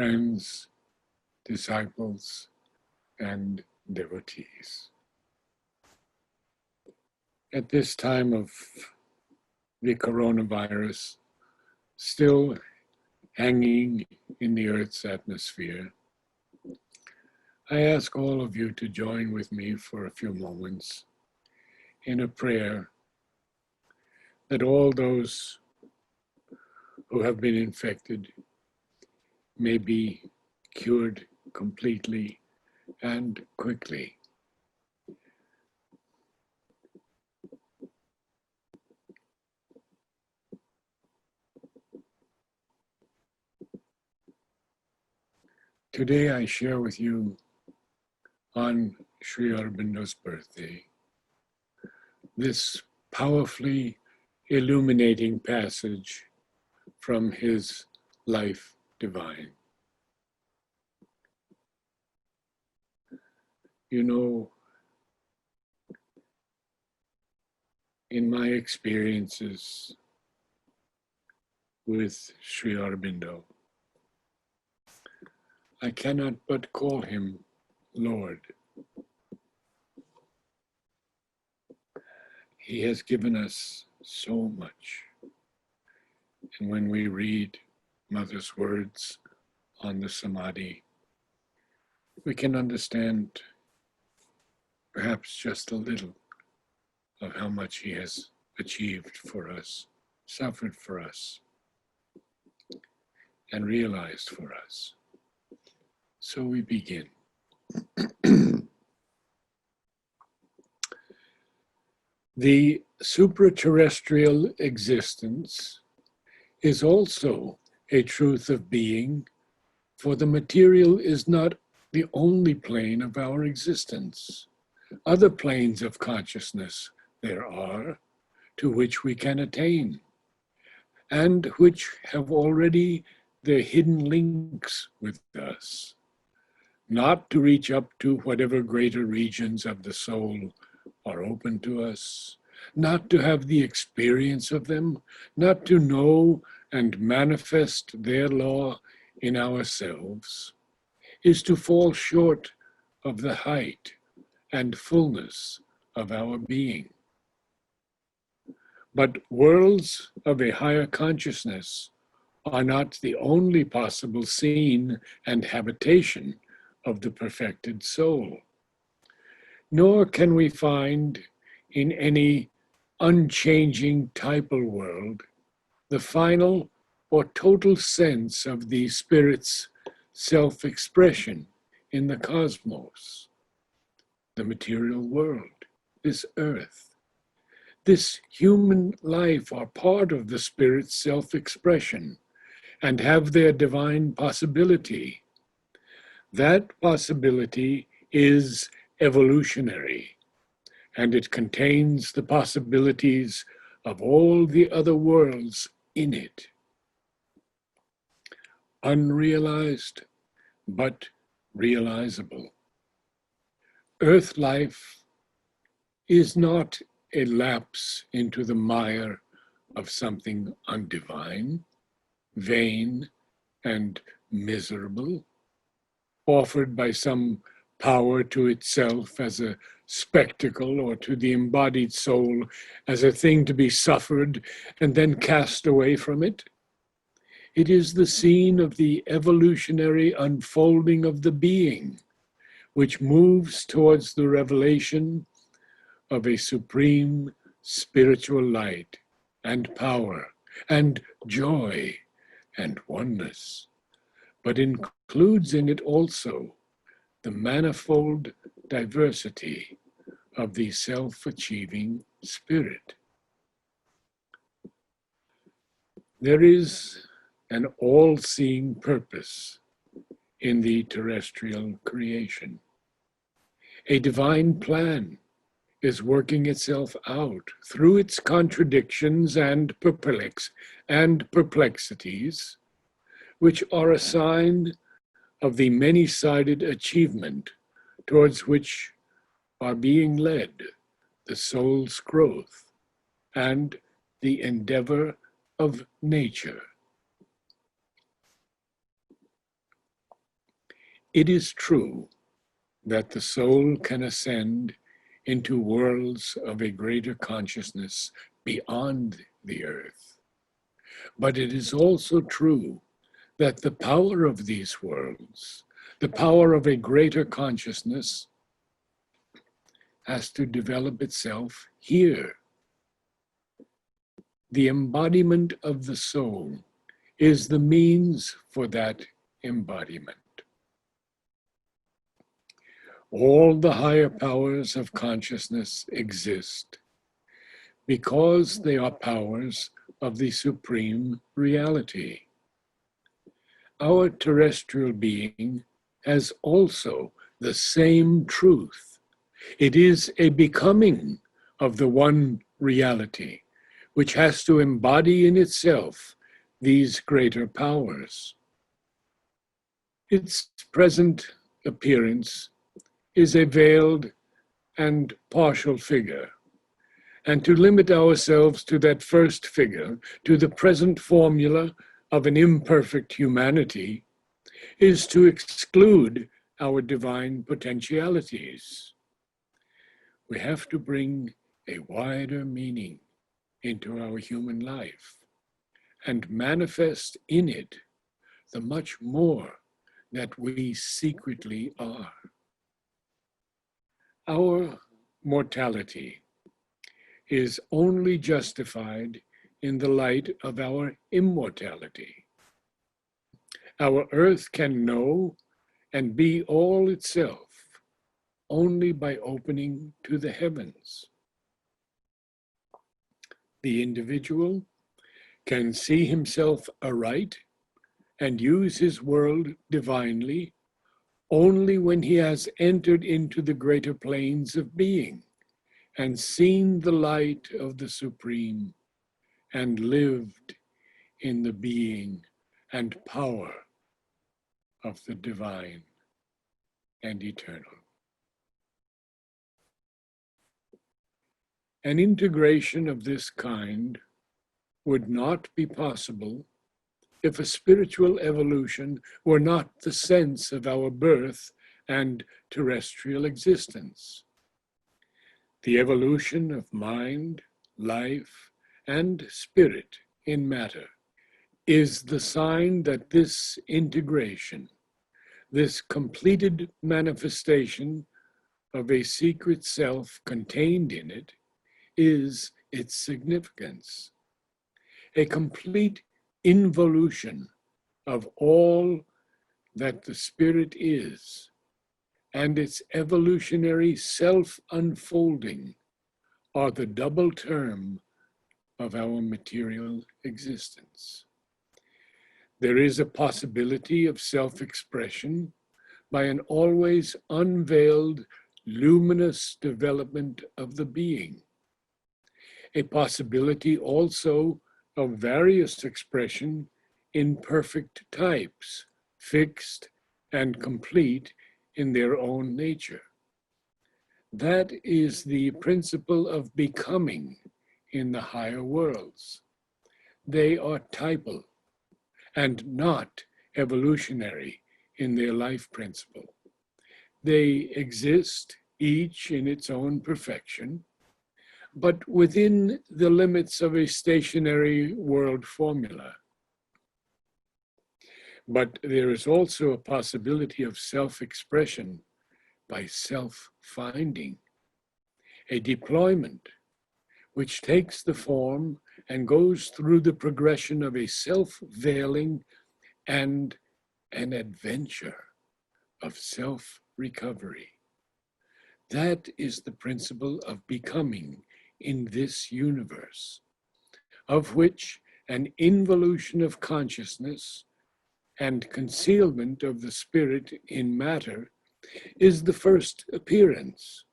friends, disciples, and devotees. At this time of the coronavirus, still hanging in the Earth's atmosphere, I ask all of you to join with me for a few moments in a prayer that all those who have been infected may be cured completely and quickly. Today I share with you on Sri Aurobindo's birthday this powerfully illuminating passage from his Life Divine. You know, in my experiences with Sri Aurobindo, I cannot but call him Lord. He has given us so much. And when we read Mother's words on the Samadhi, we can understand perhaps just a little of how much he has achieved for us, suffered for us, and realized for us. So we begin. The supraterrestrial existence is also a truth of being, for the material is not the only plane of our existence. Other planes of consciousness there are to which we can attain, and which have already their hidden links with us, not to reach up to whatever greater regions of the soul are open to us, not to have the experience of them, not to know and manifest their law in ourselves, is to fall short of the height and fullness of our being. But worlds of a higher consciousness are not the only possible scene and habitation of the perfected soul. Nor can we find in any unchanging typal world the final or total sense of the Spirit's self-expression in the cosmos, the material world, this earth. This human life are part of the Spirit's self-expression and have their divine possibility. That possibility is evolutionary, and it contains the possibilities of all the other worlds in it. Unrealized, but realizable. Earth life is not a lapse into the mire of something undivine, vain, and miserable, offered by some power to itself as a spectacle, or to the embodied soul as a thing to be suffered and then cast away from it. It is the scene of the evolutionary unfolding of the being, which moves towards the revelation of a supreme spiritual light and power and joy and oneness, but includes in it also the manifold diversity of the self-achieving spirit. There is an all-seeing purpose in the terrestrial creation. A divine plan is working itself out through its contradictions and perplexities, which are a sign of the many-sided achievement towards which are being led the soul's growth and the endeavor of nature. It is true that the soul can ascend into worlds of a greater consciousness beyond the earth. But it is also true that the power of these worlds, the power of a greater consciousness, has to develop itself here. The embodiment of the soul is the means for that embodiment. All the higher powers of consciousness exist because they are powers of the supreme reality. Our terrestrial being has also the same truth. It is a becoming of the one reality, which has to embody in itself these greater powers. Its present appearance is a veiled and partial figure. And to limit ourselves to that first figure, to the present formula of an imperfect humanity, is to exclude our divine potentialities. We have to bring a wider meaning into our human life and manifest in it the much more that we secretly are. Our mortality is only justified in the light of our immortality. Our earth can know and be all itself only by opening to the heavens. The individual can see himself aright and use his world divinely only when he has entered into the greater planes of being and seen the light of the Supreme and lived in the being and power of the divine and eternal. An integration of this kind would not be possible if a spiritual evolution were not the sense of our birth and terrestrial existence. The evolution of mind, life, and spirit in matter is the sign that this integration, this completed manifestation of a secret self contained in it, is its significance. A complete involution of all that the spirit is, and its evolutionary self-unfolding are the double term of our material existence. There is a possibility of self-expression by an always unveiled, luminous development of the being. A possibility also of various expression in perfect types, fixed and complete in their own nature. That is the principle of becoming in the higher worlds. They are typal and not evolutionary in their life principle. They exist, each in its own perfection, but within the limits of a stationary world formula. But there is also a possibility of self-expression by self-finding, a deployment which takes the form and goes through the progression of a self-veiling and an adventure of self-recovery. That is the principle of becoming in this universe, of which an involution of consciousness and concealment of the spirit in matter is the first appearance.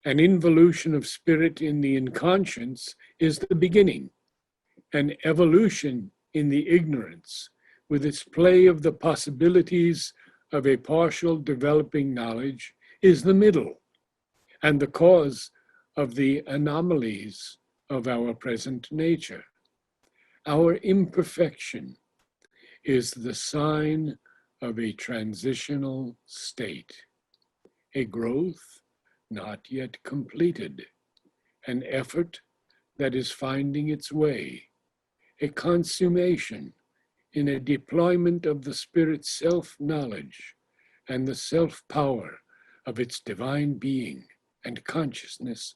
An involution of spirit in the inconscience is the beginning. An evolution in the ignorance, with its play of the possibilities of a partial developing knowledge, is the middle, and the cause of the anomalies of our present nature. Our imperfection is the sign of a transitional state, a growth not yet completed, an effort that is finding its way, a consummation in a deployment of the Spirit's self-knowledge and the self-power of its divine being and consciousness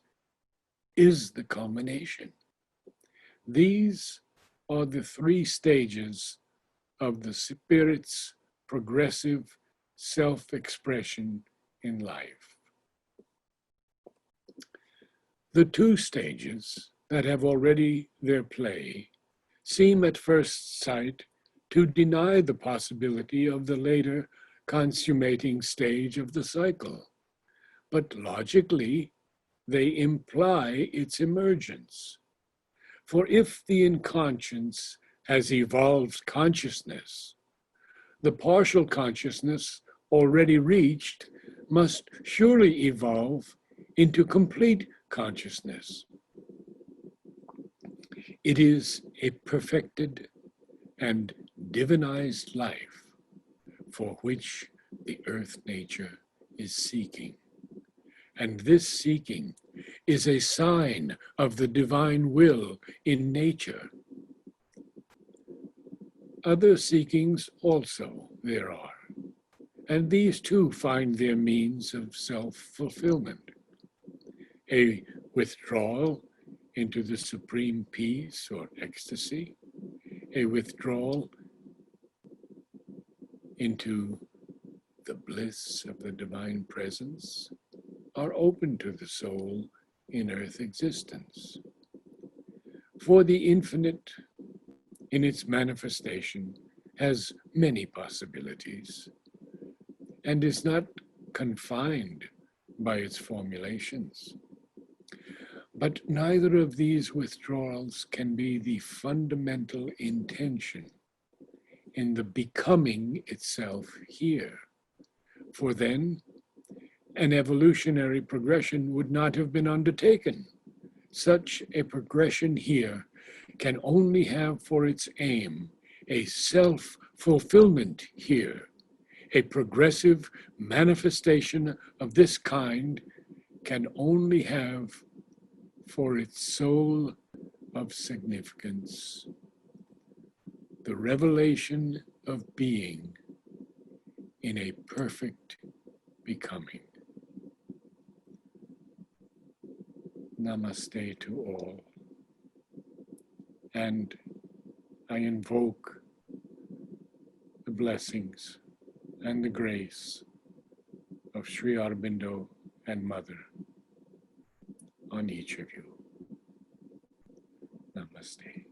is the culmination. These are the three stages of the Spirit's progressive self-expression in life. The two stages that have already their play seem at first sight to deny the possibility of the later consummating stage of the cycle, but logically they imply its emergence. For if the inconscious has evolved consciousness, the partial consciousness already reached must surely evolve into complete consciousness. It is a perfected and divinized life for which the earth nature is seeking. And this seeking is a sign of the divine will in nature. Other seekings also there are, and these too find their means of self-fulfillment. A withdrawal into the supreme peace or ecstasy, a withdrawal into the bliss of the divine presence, are open to the soul in earth existence. For the infinite, in its manifestation, has many possibilities and is not confined by its formulations. But neither of these withdrawals can be the fundamental intention in the becoming itself here. For then, an evolutionary progression would not have been undertaken. Such a progression here can only have for its aim a self-fulfillment here. A progressive manifestation of this kind can only have for its soul of significance the revelation of being in a perfect becoming. Namaste to all. And I invoke the blessings and the grace of Sri Aurobindo and Mother on each of you. Namaste.